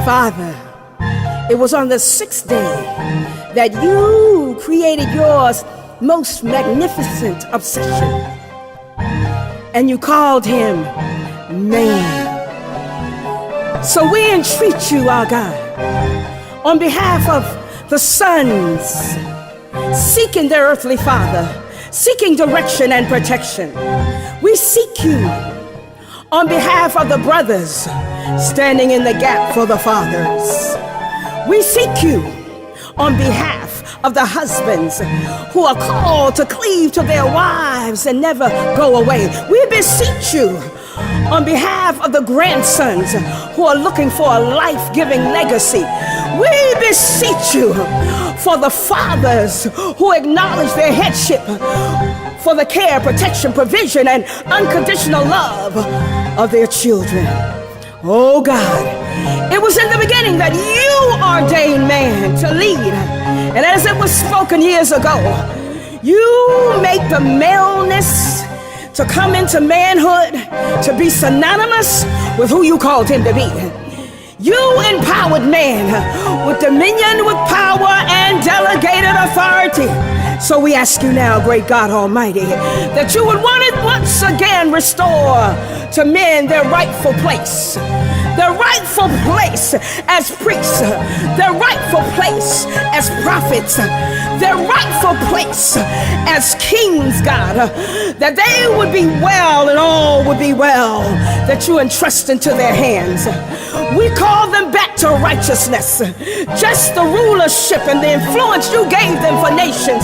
Father, it was on the sixth day that you created yours most magnificent obsession, and you called him man. So we entreat you, our God, on behalf of the sons seeking their earthly father, seeking direction and protection. We seek you on behalf of the brothers standing in the gap for the fathers. We seek you on behalf of the husbands who are called to cleave to their wives and never go away. We beseech you on behalf of the grandsons who are looking for a life-giving legacy. We beseech you for the fathers who acknowledge their headship, for the care, protection, provision, and unconditional love of their children. Oh God, it was in the beginning that you ordained man to lead. And as it was spoken years ago, you make the maleness to come into manhood to be synonymous with who you called him to be. You empowered man with dominion, with power, and delegated authority. So we ask you now, great God Almighty, that you would once again restore to men their rightful place. Their rightful place as priests, their rightful place as prophets, their rightful place as kings, God, that they would be well and all would be well, that you entrust into their hands. We call them back to righteousness, just the rulership and the influence you gave them for nations.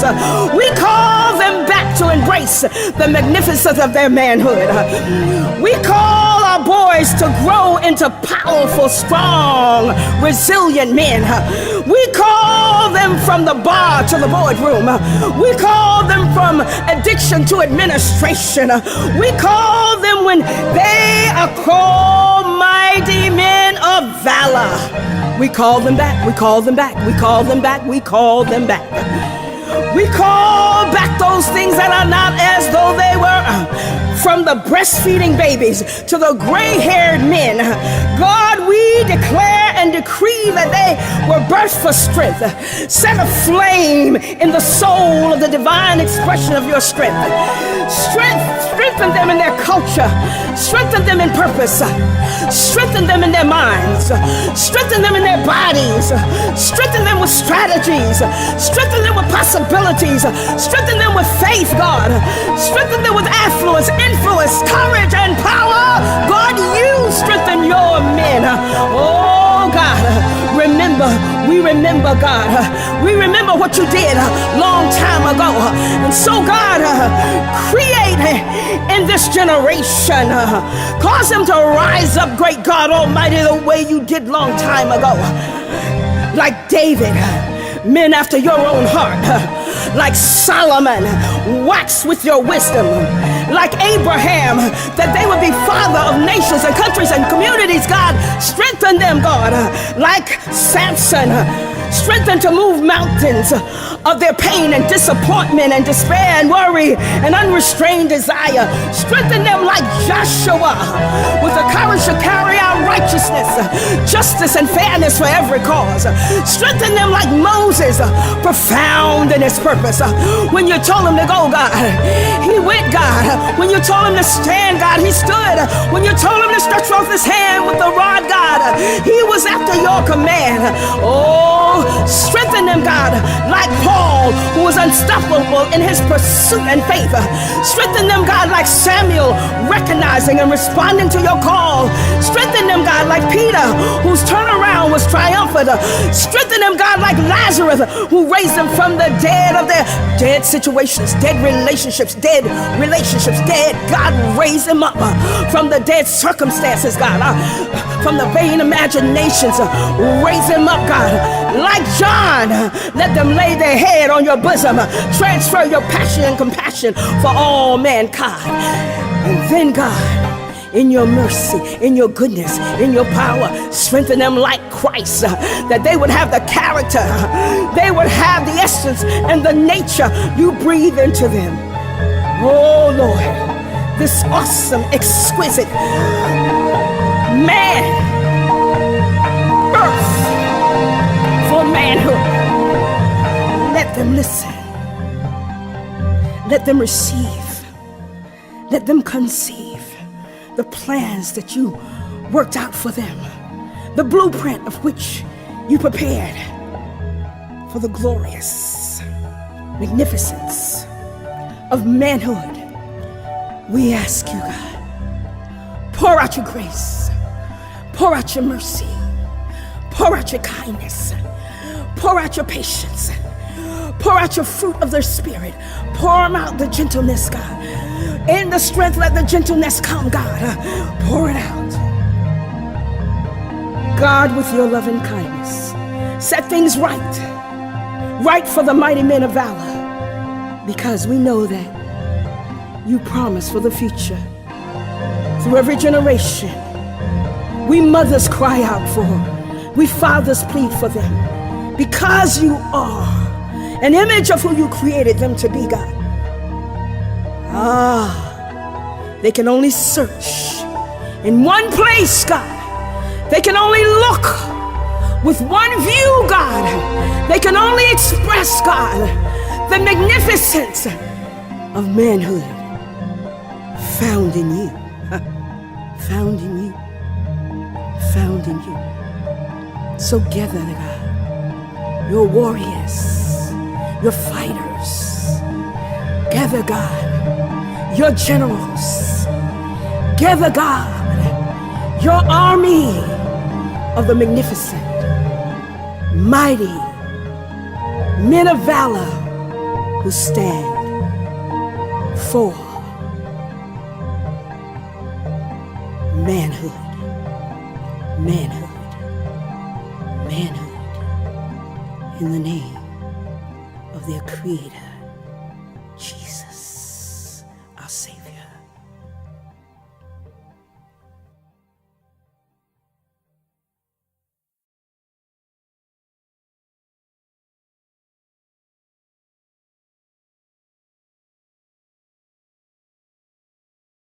We call them back to embrace the magnificence of their manhood. We call our boys to grow into powerful, strong, resilient men. We call them from the bar to the boardroom. We call them from addiction to administration. We call them when they are called mighty men of valor. We call them back, we call them back, we call them back, we call them back. We call back those things that are not as though they were. From the breastfeeding babies to the gray-haired men, God, we declare and decree that they were birthed for strength. Set a flame in the soul of the divine expression of your strength. Strengthen them in their culture. Strengthen them in purpose. Strengthen them in their minds. Strengthen them in their bodies. Strengthen them with strategies. Strengthen them with possibilities. Strengthen them with faith, God. Strengthen them with affluence, influence, courage, and power. God, you strengthen your men. Oh, God, we remember, God. We remember what you did a long time ago. And so, God, create in this generation. Cause them to rise up, great God Almighty, the way you did long time ago. Like David, men after your own heart. Like Solomon, wax with your wisdom. Like Abraham, that they would be father of nations and countries and communities. God, strengthen them, God. Like Samson, strengthen to move mountains of their pain and disappointment and despair and worry and unrestrained desire. Strengthen them like Joshua, with the courage to carry out righteousness, justice, and fairness for every cause. Strengthen them like Moses, profound in his purpose. When you told him to go, God, he went, God. When you told him to stand, God, he stood. When you told him to stretch forth his hand with the rod, God, he was after your command. Oh, strengthen them, God, like Paul, who was unstoppable in his pursuit and faith. Strengthen them, God, like Samuel, recognizing and responding to your call. Strengthen them, God, like Peter, whose turnaround was triumphant. Strengthen them, God, like Lazarus, who raised them from the dead of their dead situations, dead relationships, dead. God, raise them up from the dead circumstances, God, from the vain imaginations. Raise them up, God, like John. Let them lay their head on your bosom. Transfer your passion and compassion for all mankind. And then, God, in your mercy, in your goodness, in your power, strengthen them like Christ, that they would have the character, they would have the essence and the nature you breathe into them. Oh, Lord, this awesome, exquisite man, birth Let them receive. Let them conceive the plans that you worked out for them, the blueprint of which you prepared for the glorious magnificence of manhood. We ask you, God, pour out your grace, pour out your mercy, pour out your kindness, pour out your patience, pour out your fruit of the Spirit, pour out the gentleness, God. In the strength, let the gentleness come, God. Pour it out. God, with your loving kindness, set things right for the mighty men of valor, because we know that you promise for the future. Through every generation, we mothers cry out for, we fathers plead for them, because you are an image of who you created them to be, God. They can only search in one place, God. They can only look with one view, God. They can only express, God, the magnificence of manhood found in you. Found in you. Found in you. So gather, God, your warriors, your fighters. Gather, God, your generals. Gather, God, your army of the magnificent, mighty men of valor who stand for manhood, manhood, manhood, in the name of their Creator.